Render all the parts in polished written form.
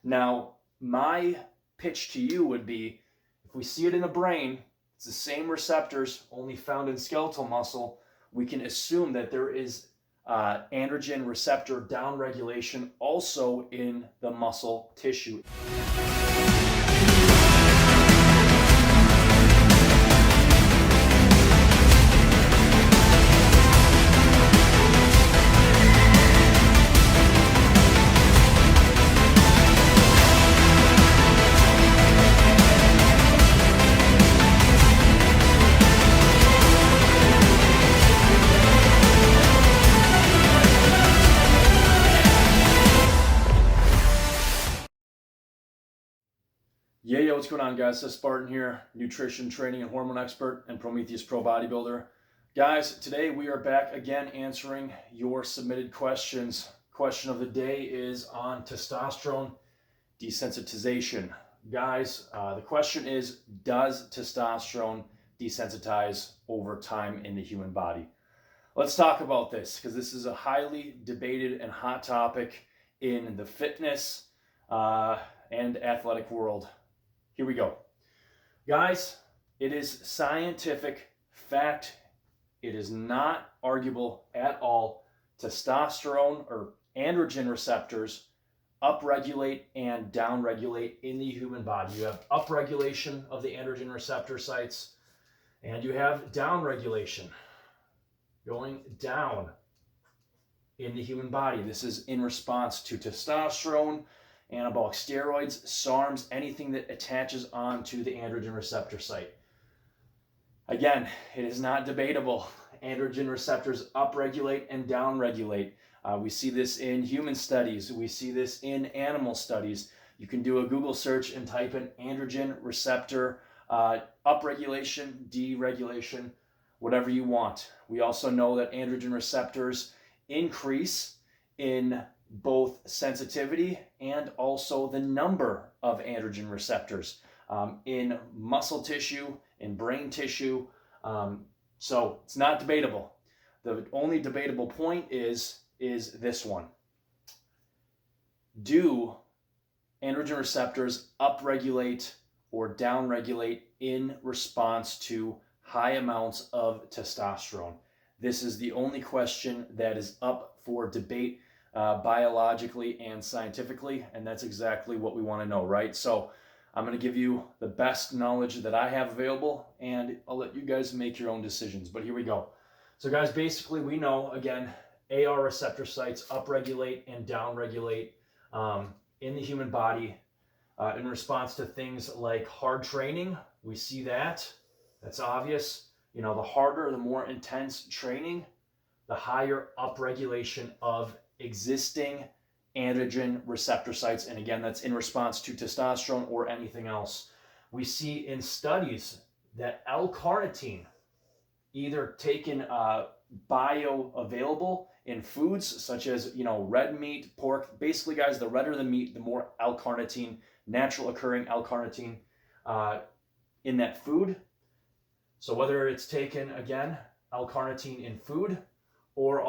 Now, my pitch to you would be, if we see it in the brain, it's the same receptors, only found in skeletal muscle, we can assume that there is androgen receptor downregulation also in the muscle tissue. Yeah, what's going on, guys? This is Spartan here, nutrition, training, and hormone expert and Prometheus Pro bodybuilder. Guys, today we are back again answering your submitted questions. Question of the day is on testosterone desensitization. Guys, the question is, does testosterone desensitize over time in the human body? Let's talk about this, because this is a highly debated and hot topic in the fitness and athletic world. Here we go. Guys, it is scientific fact. It is not arguable at all. Testosterone or androgen receptors upregulate and downregulate in the human body. You have upregulation of the androgen receptor sites, and you have downregulation going down in the human body. This is in response to testosterone, anabolic steroids, SARMs, anything that attaches onto the androgen receptor site. Again, it is not debatable. Androgen receptors upregulate and downregulate. We see this in human studies. We see this in animal studies. You can do a Google search and type in androgen receptor upregulation, deregulation, whatever you want. We also know that androgen receptors increase in both sensitivity and also the number of androgen receptors in muscle tissue, in brain tissue. So it's not debatable. The only debatable point is this one. Do androgen receptors upregulate or downregulate in response to high amounts of testosterone? This is the only question that is up for debate biologically and scientifically, and that's exactly what we want to know, right? So I'm going to give you the best knowledge that I have available, and I'll let you guys make your own decisions. But here we go. So guys, basically we know, again, AR receptor sites upregulate and downregulate in the human body in response to things like hard training. We see that. That's obvious. You know, the harder, the more intense training, the higher upregulation of existing androgen receptor sites. And again, that's in response to testosterone or anything else. We see in studies that L-carnitine, either taken bioavailable in foods such as, red meat, pork. Basically, guys, the redder the meat, the more L-carnitine, natural occurring L-carnitine in that food. So whether it's taken, again, L-carnitine in food, or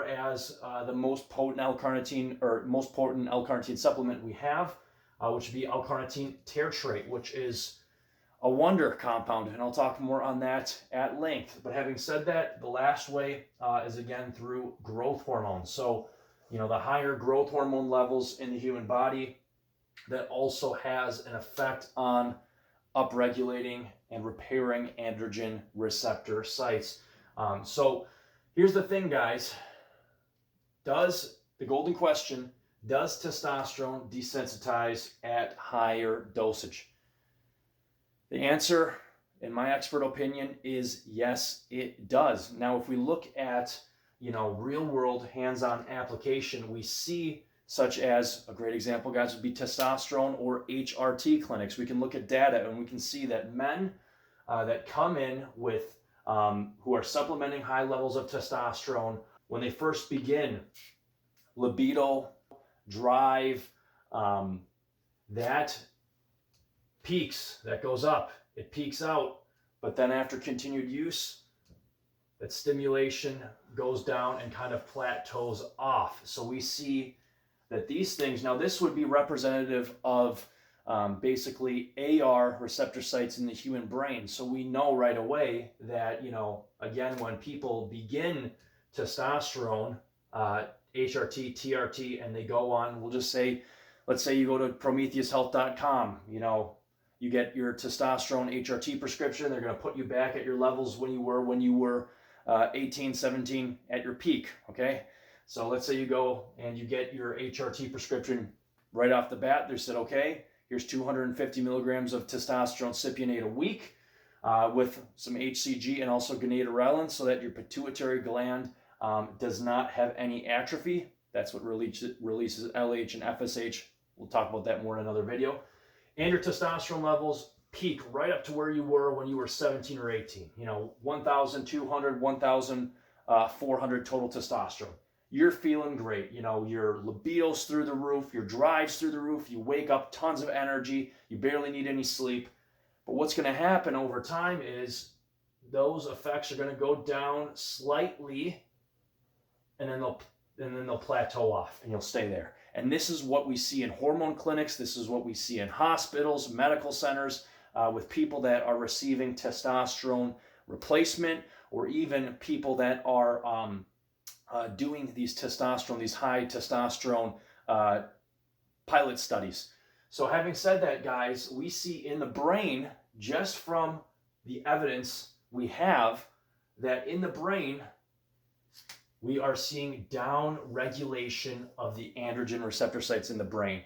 as the most potent L-carnitine or most potent L-carnitine supplement we have, which would be L-carnitine tartrate, which is a wonder compound, and I'll talk more on that at length. But having said that, the last way is again through growth hormones. So, the higher growth hormone levels in the human body, that also has an effect on upregulating and repairing androgen receptor sites. So here's the thing, guys. The golden question, does testosterone desensitize at higher dosage? The answer, in my expert opinion, is yes, it does. Now, if we look at, real world hands-on application, we see, such as a great example, guys, would be testosterone or HRT clinics. We can look at data and we can see that men that come in with who are supplementing high levels of testosterone, when they first begin, libido, drive, that peaks, that goes up, it peaks out, but then after continued use, that stimulation goes down and kind of plateaus off. So we see that these things, now this would be representative of basically AR receptor sites in the human brain. So we know right away that, again, when people begin testosterone, HRT, TRT, and they go on, we'll just say, let's say you go to PrometheusHealth.com, you get your testosterone HRT prescription. They're going to put you back at your levels when you were 18, 17 at your peak, okay? So let's say you go and you get your HRT prescription right off the bat. They said, okay, here's 250 milligrams of testosterone cypionate a week with some HCG and also gonadorelin so that your pituitary gland does not have any atrophy. That's what releases LH and FSH. We'll talk about that more in another video. And your testosterone levels peak right up to where you were when you were 17 or 18. 1,200, 1,400 total testosterone. You're feeling great. Your libido's through the roof, your drive's through the roof, you wake up tons of energy, you barely need any sleep. But what's going to happen over time is those effects are going to go down slightly, and then they'll plateau off and you'll stay there. And this is what we see in hormone clinics. This is what we see in hospitals, medical centers, with people that are receiving testosterone replacement, or even people that are doing these high testosterone pilot studies. So having said that, guys, we see in the brain, just from the evidence we have, that in the brain, we are seeing down regulation of the androgen receptor sites in the brain.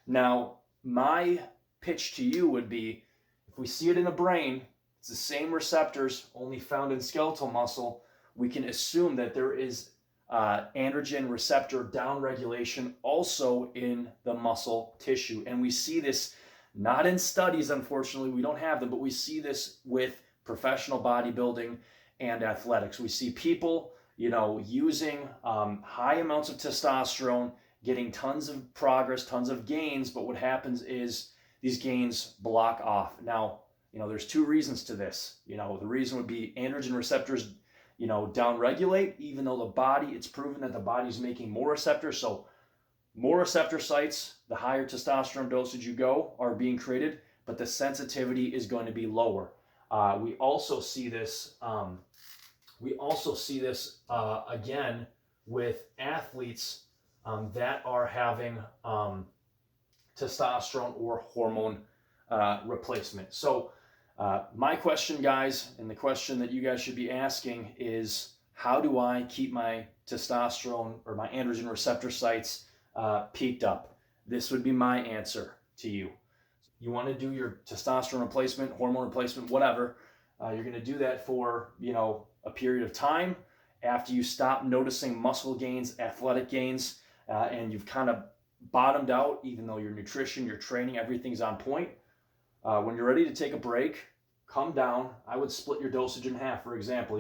Now, my pitch to you would be, if we see it in the brain, it's the same receptors, only found in skeletal muscle, we can assume that there is androgen receptor downregulation also in the muscle tissue. And we see this not in studies, unfortunately, we don't have them, but we see this with professional bodybuilding and athletics. We see people using high amounts of testosterone, getting tons of progress, tons of gains, but what happens is these gains block off. Now, there's two reasons to this. The reason would be androgen receptors, downregulate, even though it's proven that the body's making more receptors. So more receptor sites, the higher testosterone dosage you go, are being created, but the sensitivity is going to be lower. We also see this again with athletes that are having testosterone or hormone replacement. So my question, guys, and the question that you guys should be asking is, how do I keep my testosterone or my androgen receptor sites peaked up? This would be my answer to you. You want to do your testosterone replacement, hormone replacement, whatever. You're going to do that for, a period of time after you stop noticing muscle gains, athletic gains, and you've kind of bottomed out, even though your nutrition, your training, everything's on point. When you're ready to take a break, come down. I would split your dosage in half, for example.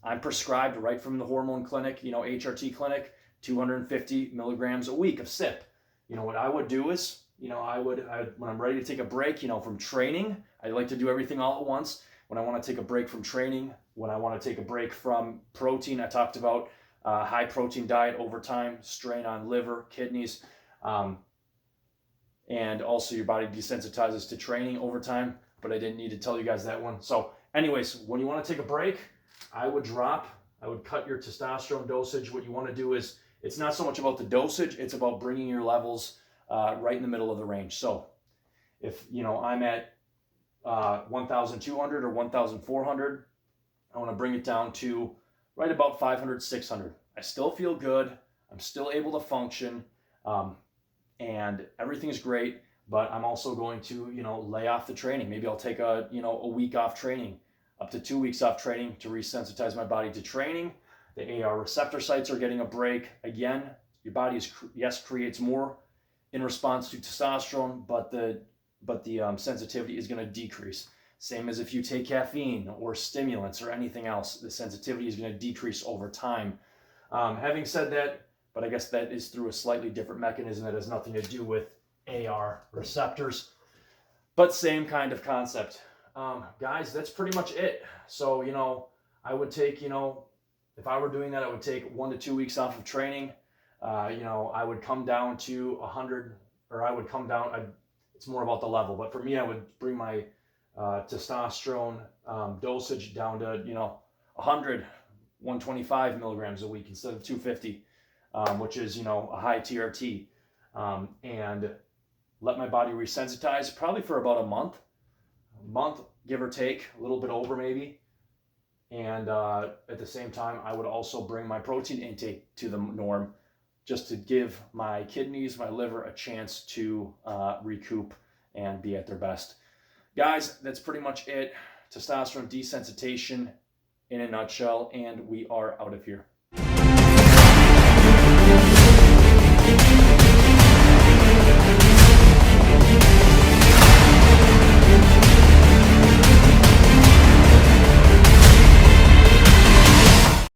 I'm prescribed right from the hormone clinic, HRT clinic, 250 milligrams a week of SIP. What I would do is, when I'm ready to take a break, from training, I like to do everything all at once. When I want to take a break from training, when I want to take a break from protein, I talked about high protein diet over time, strain on liver, kidneys, and also your body desensitizes to training over time, but I didn't need to tell you guys that one. So anyways, when you want to take a break, I would cut your testosterone dosage. What you want to do is, it's not so much about the dosage, it's about bringing your levels right in the middle of the range. So if, I'm at 1,200 or 1,400, I want to bring it down to right about 500, 600. I still feel good. I'm still able to function, and everything's great, but I'm also going to, lay off the training. Maybe I'll take a week off training, up to 2 weeks off training to resensitize my body to training. The AR receptor sites are getting a break. Again, your body creates more in response to testosterone, but the sensitivity is going to decrease. Same as if you take caffeine or stimulants or anything else, the sensitivity is going to decrease over time. Having said that, but I guess that is through a slightly different mechanism that has nothing to do with AR receptors, but same kind of concept. Guys, that's pretty much it. So, I would take, if I were doing that, I would take 1 to 2 weeks off of training. I would come down to 100, or I would come down, it's more about the level, but for me, I would bring my testosterone dosage down to, 100, 125 milligrams a week instead of 250, which is, a high TRT, and let my body resensitize probably for about a month, give or take, a little bit over maybe. And at the same time, I would also bring my protein intake to the norm, just to give my kidneys, my liver a chance to recoup and be at their best. Guys, that's pretty much it. Testosterone desensitization in a nutshell, and we are out of here.